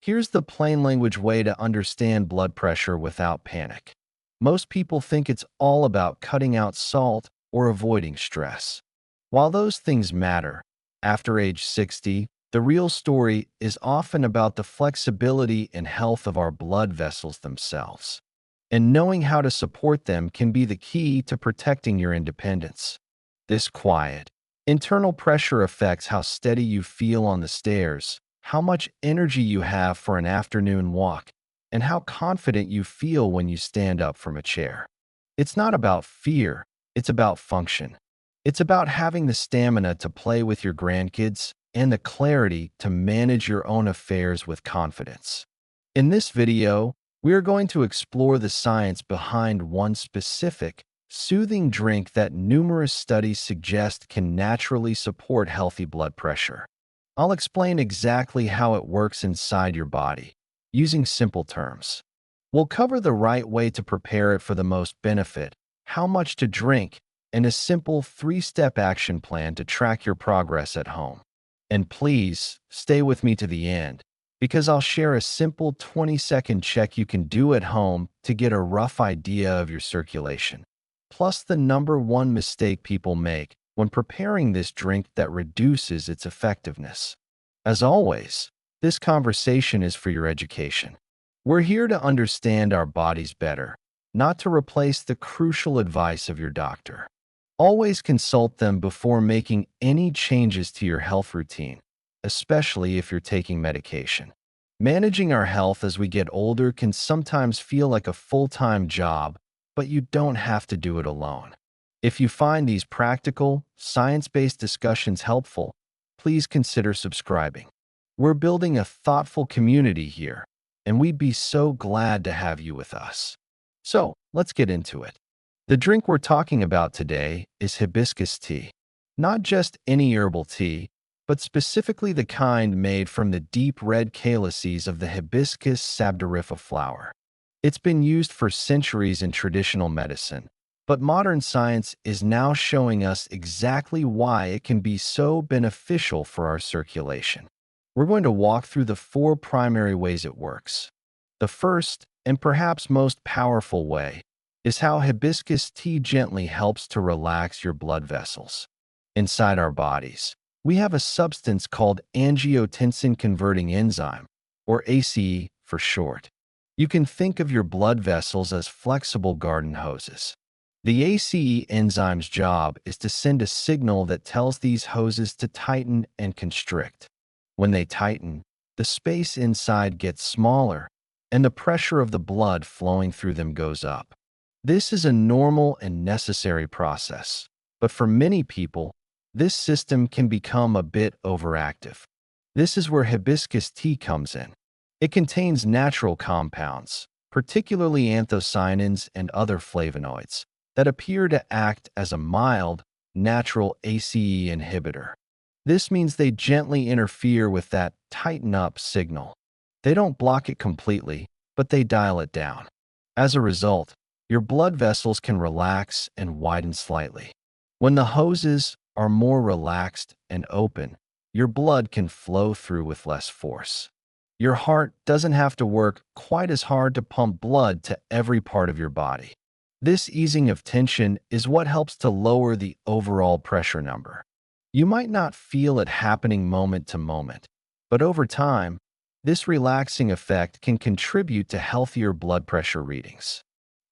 Here's the plain language way to understand blood pressure without panic. Most people think it's all about cutting out salt or avoiding stress. While those things matter, after age 60, the real story is often about the flexibility and health of our blood vessels themselves. And knowing how to support them can be the key to protecting your independence. This quiet, internal pressure affects how steady you feel on the stairs, how much energy you have for an afternoon walk, and how confident you feel when you stand up from a chair. It's not about fear, it's about function. It's about having the stamina to play with your grandkids and the clarity to manage your own affairs with confidence. In this video, we are going to explore the science behind one specific, soothing drink that numerous studies suggest can naturally support healthy blood pressure. I'll explain exactly how it works inside your body, using simple terms. We'll cover the right way to prepare it for the most benefit, how much to drink, and a simple 3-step action plan to track your progress at home. And please, stay with me to the end, because I'll share a simple 20-second check you can do at home to get a rough idea of your circulation. Plus the number one mistake people make when preparing this drink that reduces its effectiveness. As always, this conversation is for your education. We're here to understand our bodies better, not to replace the crucial advice of your doctor. Always consult them before making any changes to your health routine, especially if you're taking medication. Managing our health as we get older can sometimes feel like a full-time job, but you don't have to do it alone. If you find these practical, science-based discussions helpful, please consider subscribing. We're building a thoughtful community here, and we'd be so glad to have you with us. So, let's get into it. The drink we're talking about today is hibiscus tea. Not just any herbal tea, but specifically the kind made from the deep red calyces of the Hibiscus sabdariffa flower. It's been used for centuries in traditional medicine, but modern science is now showing us exactly why it can be so beneficial for our circulation. We're going to walk through the 4 primary ways it works. The first, and perhaps most powerful way, is how hibiscus tea gently helps to relax your blood vessels. Inside our bodies, we have a substance called angiotensin-converting enzyme, or ACE for short. You can think of your blood vessels as flexible garden hoses. The ACE enzyme's job is to send a signal that tells these hoses to tighten and constrict. When they tighten, the space inside gets smaller, and the pressure of the blood flowing through them goes up. This is a normal and necessary process, but for many people, this system can become a bit overactive. This is where hibiscus tea comes in. It contains natural compounds, particularly anthocyanins and other flavonoids, that appear to act as a mild, natural ACE inhibitor. This means they gently interfere with that tighten up signal. They don't block it completely, but they dial it down. As a result, your blood vessels can relax and widen slightly. When the hoses are more relaxed and open, your blood can flow through with less force. Your heart doesn't have to work quite as hard to pump blood to every part of your body. This easing of tension is what helps to lower the overall pressure number. You might not feel it happening moment to moment, but over time, this relaxing effect can contribute to healthier blood pressure readings.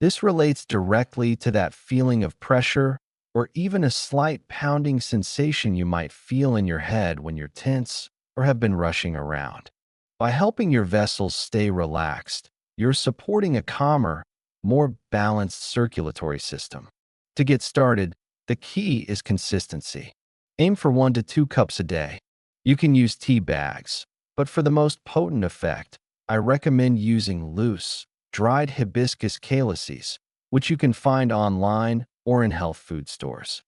This relates directly to that feeling of pressure or even a slight pounding sensation you might feel in your head when you're tense or have been rushing around. By helping your vessels stay relaxed, you're supporting a calmer, more balanced circulatory system. To get started, the key is consistency. Aim for 1 to 2 cups a day. You can use tea bags, but for the most potent effect, I recommend using loose, dried hibiscus calyces, which you can find online or in health food stores.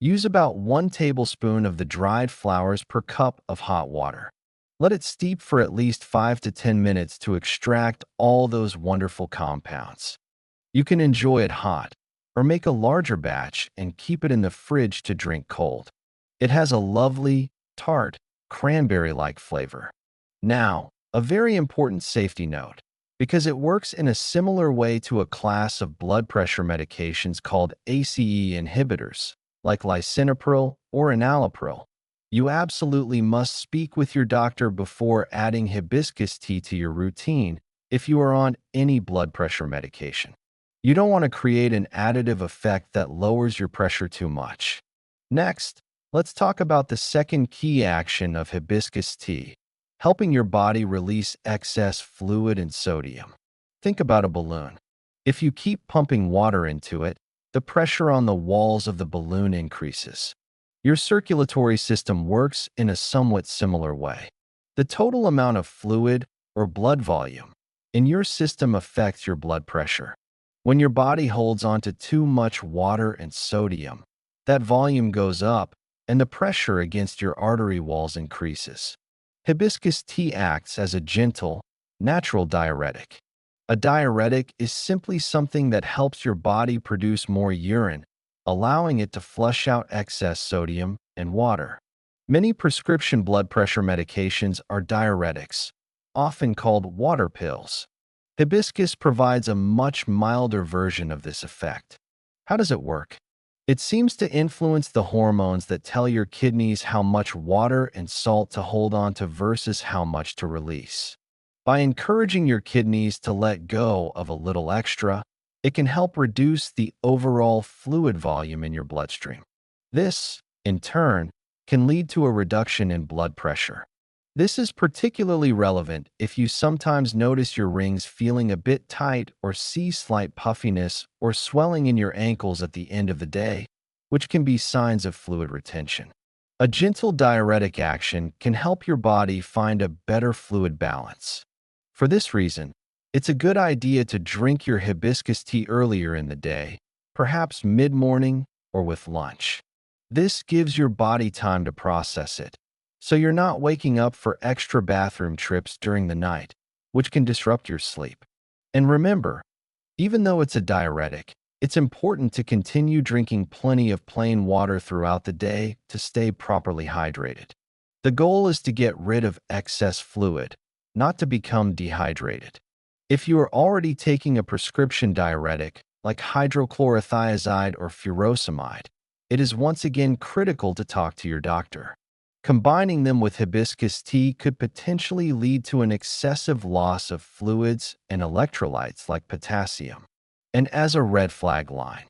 Use about 1 tablespoon of the dried flowers per cup of hot water. Let it steep for at least 5 to 10 minutes to extract all those wonderful compounds. You can enjoy it hot, or make a larger batch and keep it in the fridge to drink cold. It has a lovely, tart, cranberry-like flavor. Now, A very important safety note, because it works in a similar way to a class of blood pressure medications called ACE inhibitors, like lisinopril or enalapril. You absolutely must speak with your doctor before adding hibiscus tea to your routine if you are on any blood pressure medication. You don't want to create an additive effect that lowers your pressure too much. Next, let's talk about the second key action of hibiscus tea, helping your body release excess fluid and sodium. Think about a balloon. If you keep pumping water into it, the pressure on the walls of the balloon increases. Your circulatory system works in a somewhat similar way. The total amount of fluid, or blood volume, in your system affects your blood pressure. When your body holds onto too much water and sodium, that volume goes up and the pressure against your artery walls increases. Hibiscus tea acts as a gentle, natural diuretic. A diuretic is simply something that helps your body produce more urine, allowing it to flush out excess sodium and water. Many prescription blood pressure medications are diuretics, often called water pills. Hibiscus provides a much milder version of this effect. How does it work? It seems to influence the hormones that tell your kidneys how much water and salt to hold on to versus how much to release. By encouraging your kidneys to let go of a little extra, it can help reduce the overall fluid volume in your bloodstream. This, in turn, can lead to a reduction in blood pressure. This is particularly relevant if you sometimes notice your rings feeling a bit tight or see slight puffiness or swelling in your ankles at the end of the day, which can be signs of fluid retention. A gentle diuretic action can help your body find a better fluid balance. For this reason, it's a good idea to drink your hibiscus tea earlier in the day, perhaps mid-morning or with lunch. This gives your body time to process it, so you're not waking up for extra bathroom trips during the night, which can disrupt your sleep. And remember, even though it's a diuretic, it's important to continue drinking plenty of plain water throughout the day to stay properly hydrated. The goal is to get rid of excess fluid, not to become dehydrated. If you are already taking a prescription diuretic, like hydrochlorothiazide or furosemide, it is once again critical to talk to your doctor. Combining them with hibiscus tea could potentially lead to an excessive loss of fluids and electrolytes like potassium. And as a red flag line,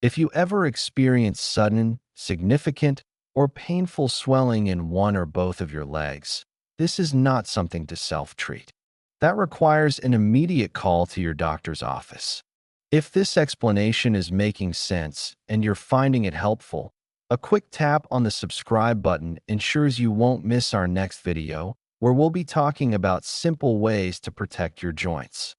if you ever experience sudden, significant, or painful swelling in one or both of your legs, this is not something to self-treat. That requires an immediate call to your doctor's office. If this explanation is making sense and you're finding it helpful, a quick tap on the subscribe button ensures you won't miss our next video, where we'll be talking about simple ways to protect your joints.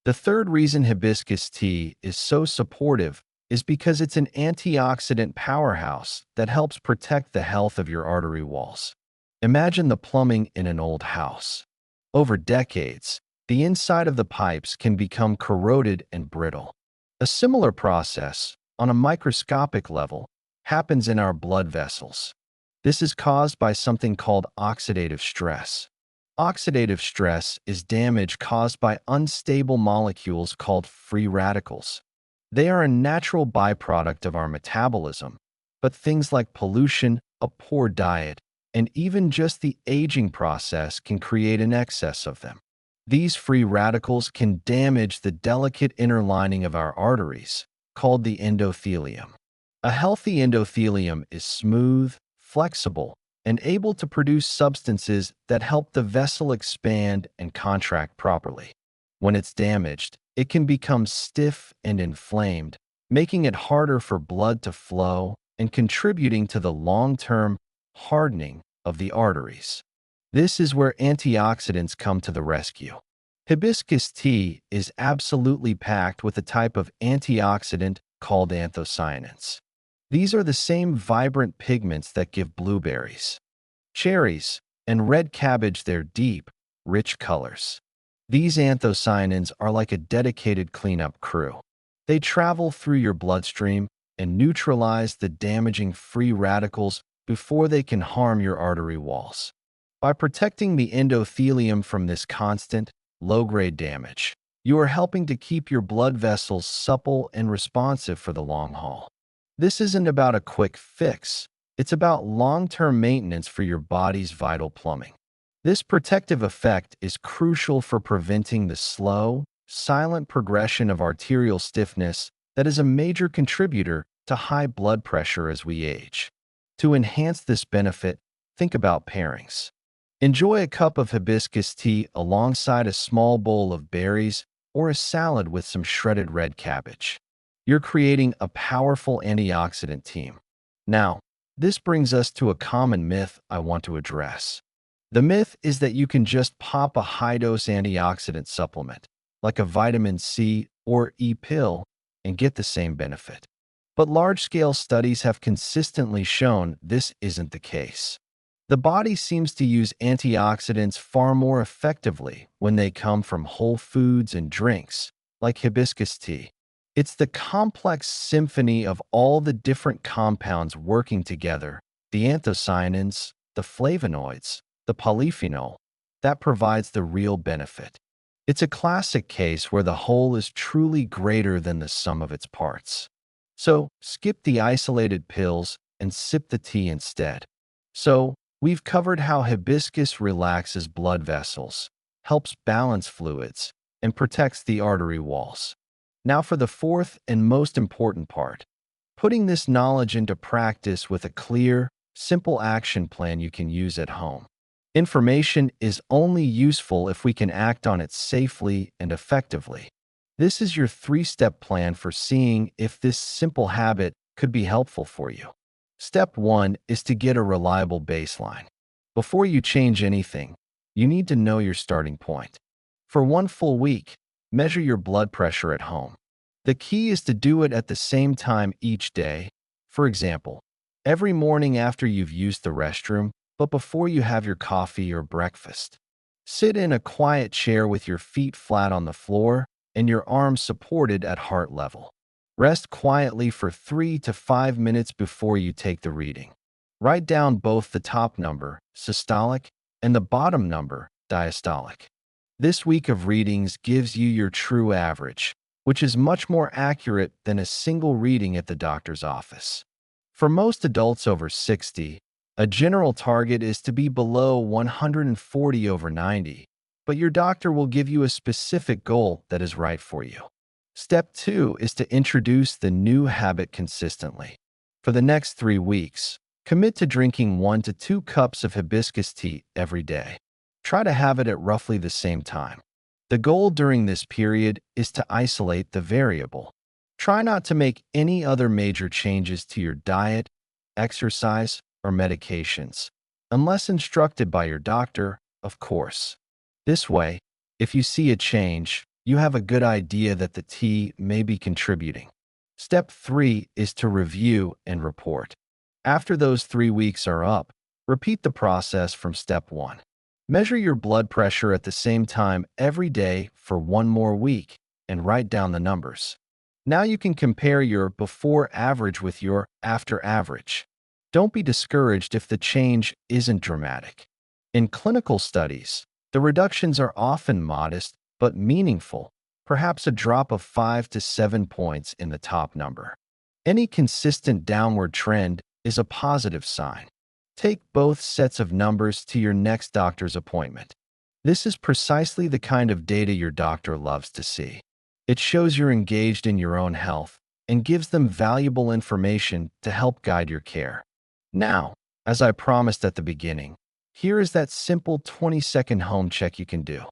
The third reason hibiscus tea is so supportive is because it's an antioxidant powerhouse that helps protect the health of your artery walls. Imagine the plumbing in an old house. Over decades, the inside of the pipes can become corroded and brittle. A similar process, on a microscopic level, happens in our blood vessels. This is caused by something called oxidative stress. Oxidative stress is damage caused by unstable molecules called free radicals. They are a natural byproduct of our metabolism, but things like pollution, a poor diet, and even just the aging process can create an excess of them. These free radicals can damage the delicate inner lining of our arteries, called the endothelium. A healthy endothelium is smooth, flexible, and able to produce substances that help the vessel expand and contract properly. When it's damaged, it can become stiff and inflamed, making it harder for blood to flow and contributing to the long-term hardening of the arteries. This is where antioxidants come to the rescue. Hibiscus tea is absolutely packed with a type of antioxidant called anthocyanins. These are the same vibrant pigments that give blueberries, cherries, and red cabbage their deep, rich colors. These anthocyanins are like a dedicated cleanup crew. They travel through your bloodstream and neutralize the damaging free radicals before they can harm your artery walls. By protecting the endothelium from this constant, low-grade damage, you are helping to keep your blood vessels supple and responsive for the long haul. This isn't about a quick fix. It's about long-term maintenance for your body's vital plumbing. This protective effect is crucial for preventing the slow, silent progression of arterial stiffness that is a major contributor to high blood pressure as we age. To enhance this benefit, think about pairings. Enjoy a cup of hibiscus tea alongside a small bowl of berries or a salad with some shredded red cabbage. You're creating a powerful antioxidant team. Now, this brings us to a common myth I want to address. The myth is that you can just pop a high-dose antioxidant supplement, like a vitamin C or E pill, and get the same benefit. But large-scale studies have consistently shown this isn't the case. The body seems to use antioxidants far more effectively when they come from whole foods and drinks, like hibiscus tea. It's the complex symphony of all the different compounds working together, the anthocyanins, the flavonoids, the polyphenol, that provides the real benefit. It's a classic case where the whole is truly greater than the sum of its parts. So, skip the isolated pills and sip the tea instead. So, we've covered how hibiscus relaxes blood vessels, helps balance fluids, and protects the artery walls. Now for the fourth and most important part, putting this knowledge into practice with a clear, simple action plan you can use at home. Information is only useful if we can act on it safely and effectively. This is your three-step plan for seeing if this simple habit could be helpful for you. Step 1 is to get a reliable baseline. Before you change anything, you need to know your starting point. For 1 full week, measure your blood pressure at home. The key is to do it at the same time each day. For example, every morning after you've used the restroom, but before you have your coffee or breakfast. Sit in a quiet chair with your feet flat on the floor and your arms supported at heart level. Rest quietly for 3 to 5 minutes before you take the reading. Write down both the top number, systolic, and the bottom number, diastolic. This week of readings gives you your true average, which is much more accurate than a single reading at the doctor's office. For most adults over 60, a general target is to be below 140/90, but your doctor will give you a specific goal that is right for you. Step 2 is to introduce the new habit consistently. For the next 3 weeks, commit to drinking 1 to 2 cups of hibiscus tea every day. Try to have it at roughly the same time. The goal during this period is to isolate the variable. Try not to make any other major changes to your diet, exercise, or medications, unless instructed by your doctor, of course. This way, if you see a change, you have a good idea that the tea may be contributing. Step 3 is to review and report. After those 3 weeks are up, repeat the process from step 1. Measure your blood pressure at the same time every day for 1 more week and write down the numbers. Now you can compare your before average with your after average. Don't be discouraged if the change isn't dramatic. In clinical studies, the reductions are often modest but meaningful, perhaps a drop of 5 to 7 points in the top number. Any consistent downward trend is a positive sign. Take both sets of numbers to your next doctor's appointment. This is precisely the kind of data your doctor loves to see. It shows you're engaged in your own health and gives them valuable information to help guide your care. Now, as I promised at the beginning, here is that simple 20-second home check you can do.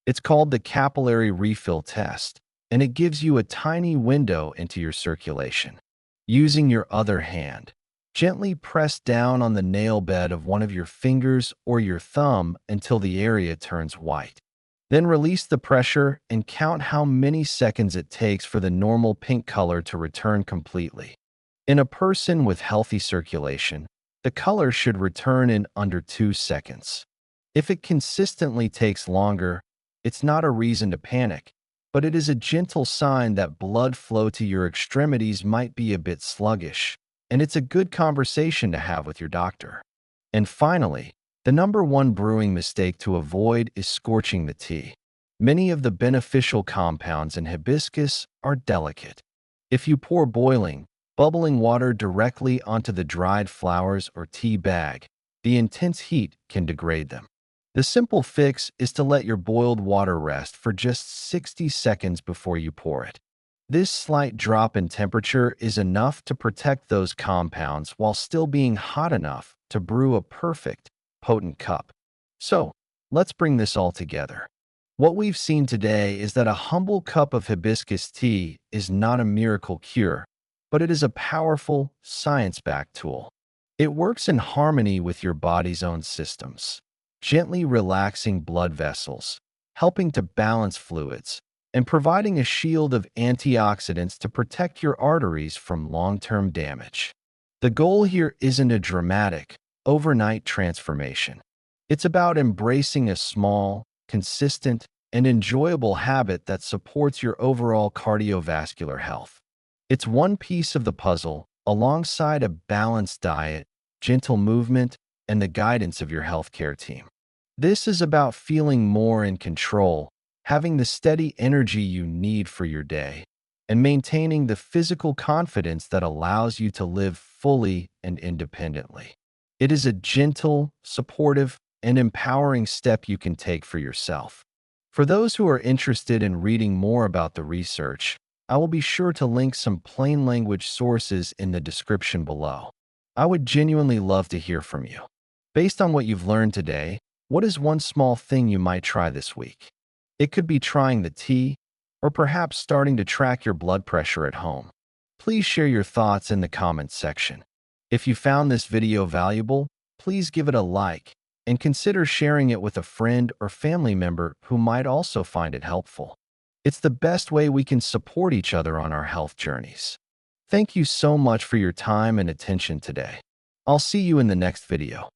It's called the capillary refill test, and it gives you a tiny window into your circulation. Using your other hand, gently press down on the nail bed of one of your fingers or your thumb until the area turns white. Then release the pressure and count how many seconds it takes for the normal pink color to return completely. In a person with healthy circulation, the color should return in under 2 seconds. If it consistently takes longer, it's not a reason to panic, but it is a gentle sign that blood flow to your extremities might be a bit sluggish, and it's a good conversation to have with your doctor. And finally, The number one brewing mistake to avoid is scorching the tea. Many of the beneficial compounds in hibiscus are delicate. If you pour boiling, bubbling water directly onto the dried flowers or tea bag, the intense heat can degrade them. The simple fix is to let your boiled water rest for just 60 seconds before you pour it. This slight drop in temperature is enough to protect those compounds while still being hot enough to brew a perfect, potent cup. So, let's bring this all together. What we've seen today is that a humble cup of hibiscus tea is not a miracle cure, but it is a powerful, science-backed tool. It works in harmony with your body's own systems, gently relaxing blood vessels, helping to balance fluids, and providing a shield of antioxidants to protect your arteries from long-term damage. The goal here isn't a dramatic, overnight transformation. It's about embracing a small, consistent, and enjoyable habit that supports your overall cardiovascular health. It's one piece of the puzzle alongside a balanced diet, gentle movement, and the guidance of your healthcare team. This is about feeling more in control, having the steady energy you need for your day, and maintaining the physical confidence that allows you to live fully and independently. It is a gentle, supportive, and empowering step you can take for yourself. For those who are interested in reading more about the research, I will be sure to link some plain language sources in the description below. I would genuinely love to hear from you. Based on what you've learned today, what is one small thing you might try this week? It could be trying the tea, or perhaps starting to track your blood pressure at home. Please share your thoughts in the comments section. If you found this video valuable, please give it a like and consider sharing it with a friend or family member who might also find it helpful. It's the best way we can support each other on our health journeys. Thank you so much for your time and attention today. I'll see you in the next video.